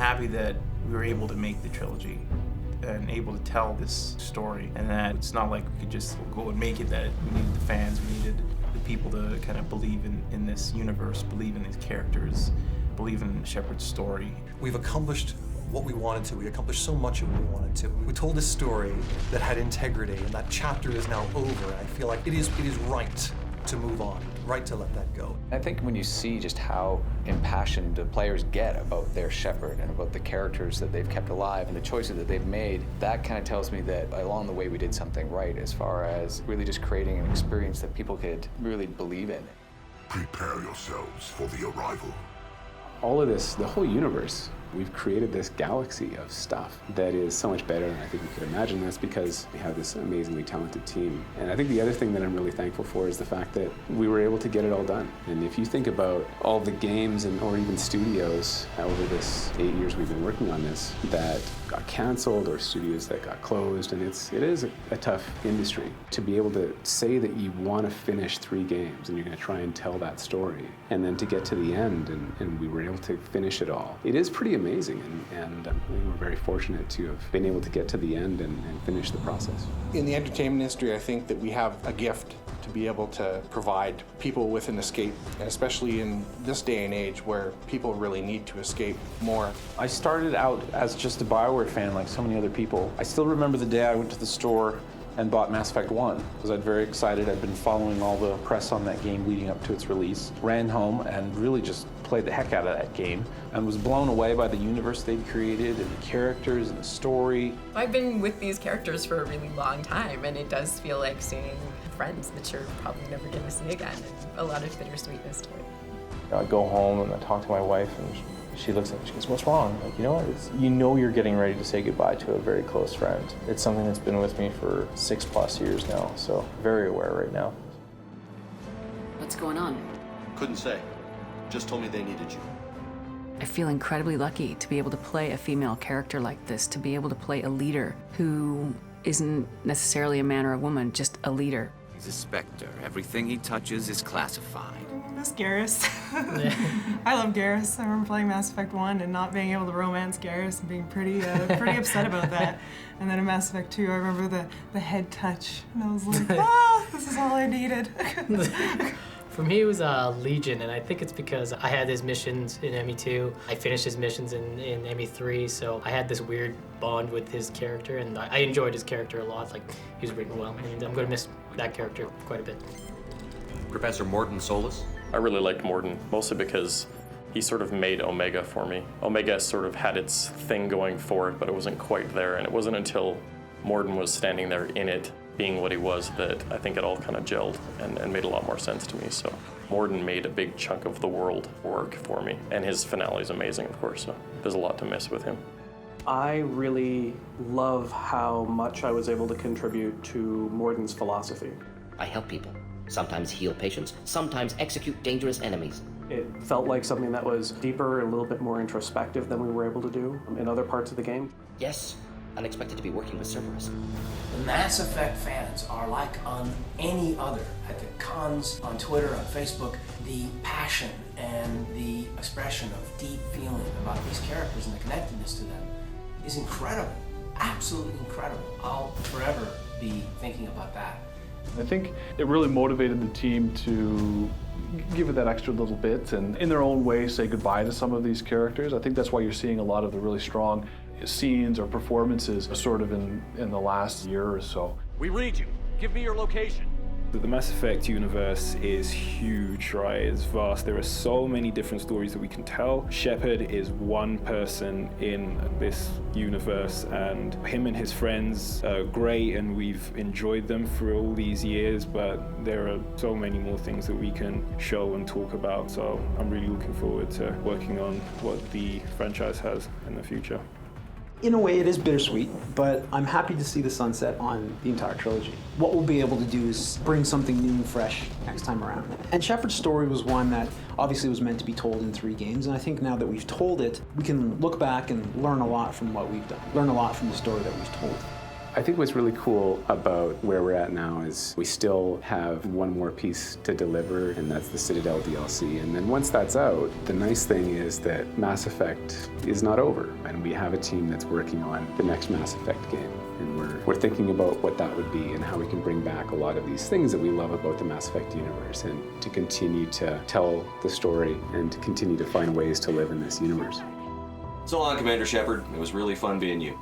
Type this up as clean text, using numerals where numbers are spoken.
happy that we were able to make the trilogy and able to tell this story, and that it's not like we could just go and make it, that we needed the fans, we needed the people to kind of believe in this universe, believe in these characters, believe in Shepard's story. We've accomplished what we wanted to. We accomplished so much of what we wanted to. We told a story that had integrity, and that chapter is now over. And I feel like it is right to move on, right to let that go. I think when you see just how impassioned the players get about their Shepard and about the characters that they've kept alive and the choices that they've made, that kind of tells me that along the way we did something right as far as really just creating an experience that people could really believe in. Prepare yourselves for the arrival. All of this, the whole universe, we've created this galaxy of stuff that is so much better than I think we could imagine. That's because we have this amazingly talented team. And I think the other thing that I'm really thankful for is the fact that we were able to get it all done. And if you think about all the games or even studios over this 8 years we've been working on this that got canceled, or studios that got closed, and it is a tough industry. To be able to say that you want to finish 3 games and you're going to try and tell that story, and then to get to the end and we were able to finish it all, it is pretty amazing, and we're very fortunate to have been able to get to the end and finish the process. In the entertainment industry, I think that we have a gift to be able to provide people with an escape, and especially in this day and age where people really need to escape more. I started out as just a BioWare fan like so many other people. I still remember the day I went to the store and bought Mass Effect 1 because I'm very excited. I'd been following all the press on that game leading up to its release. Ran home and really just played the heck out of that game and was blown away by the universe they'd created and the characters and the story. I've been with these characters for a really long time, and it does feel like seeing friends that you're probably never going to see again, and a lot of bittersweetness to it. I go home and I talk to my wife, and she looks at me, she goes, "What's wrong?" Like, you know, you know you're getting ready to say goodbye to a very close friend. It's something that's been with me for 6+ years now, so very aware right now. What's going on? Couldn't say. Just told me they needed you. I feel incredibly lucky to be able to play a female character like this, to be able to play a leader who isn't necessarily a man or a woman, just a leader. He's a Spectre. Everything he touches is classified. That's Garrus. I love Garrus. I remember playing Mass Effect 1 and not being able to romance Garrus and being pretty upset about that. And then in Mass Effect 2, I remember the head touch. And I was like, this is all I needed. For me, it was Legion, and I think it's because I had his missions in ME2. I finished his missions in ME3, so I had this weird bond with his character, and I enjoyed his character a lot. Like, he was written well, and I'm going to miss that character quite a bit. Professor Morton Solus? I really liked Morton, mostly because he sort of made Omega for me. Omega sort of had its thing going for it, but it wasn't quite there, and it wasn't until Morton was standing there in it, being what he was, that I think it all kind of gelled and made a lot more sense to me. So Morton made a big chunk of the world work for me, and his finale is amazing, of course, so there's a lot to miss with him. I really love how much I was able to contribute to Morton's philosophy. I help people, sometimes heal patients, sometimes execute dangerous enemies. It felt like something that was deeper and a little bit more introspective than we were able to do in other parts of the game. Yes, unexpected to be working with Cerberus. The Mass Effect fans are like on any other. At the cons, on Twitter, on Facebook, the passion and the expression of deep feeling about these characters and the connectedness to them is incredible, absolutely incredible. I'll forever be thinking about that. I think it really motivated the team to give it that extra little bit and in their own way say goodbye to some of these characters. I think that's why you're seeing a lot of the really strong scenes or performances sort of in the last year or so. We read you. Give me your location. The Mass Effect universe is huge, right? It's vast. There are so many different stories that we can tell. Shepard is one person in this universe, and him and his friends are great, and we've enjoyed them for all these years, but there are so many more things that we can show and talk about. So I'm really looking forward to working on what the franchise has in the future. In a way, it is bittersweet, but I'm happy to see the sunset on the entire trilogy. What we'll be able to do is bring something new and fresh next time around. And Shepard's story was one that obviously was meant to be told in 3 games, and I think now that we've told it, we can look back and learn a lot from what we've done, learn a lot from the story that we've told. I think what's really cool about where we're at now is we still have one more piece to deliver, and that's the Citadel DLC. And then once that's out, the nice thing is that Mass Effect is not over, and we have a team that's working on the next Mass Effect game. And we're thinking about what that would be and how we can bring back a lot of these things that we love about the Mass Effect universe, and to continue to tell the story and to continue to find ways to live in this universe. So long, Commander Shepard. It was really fun being you.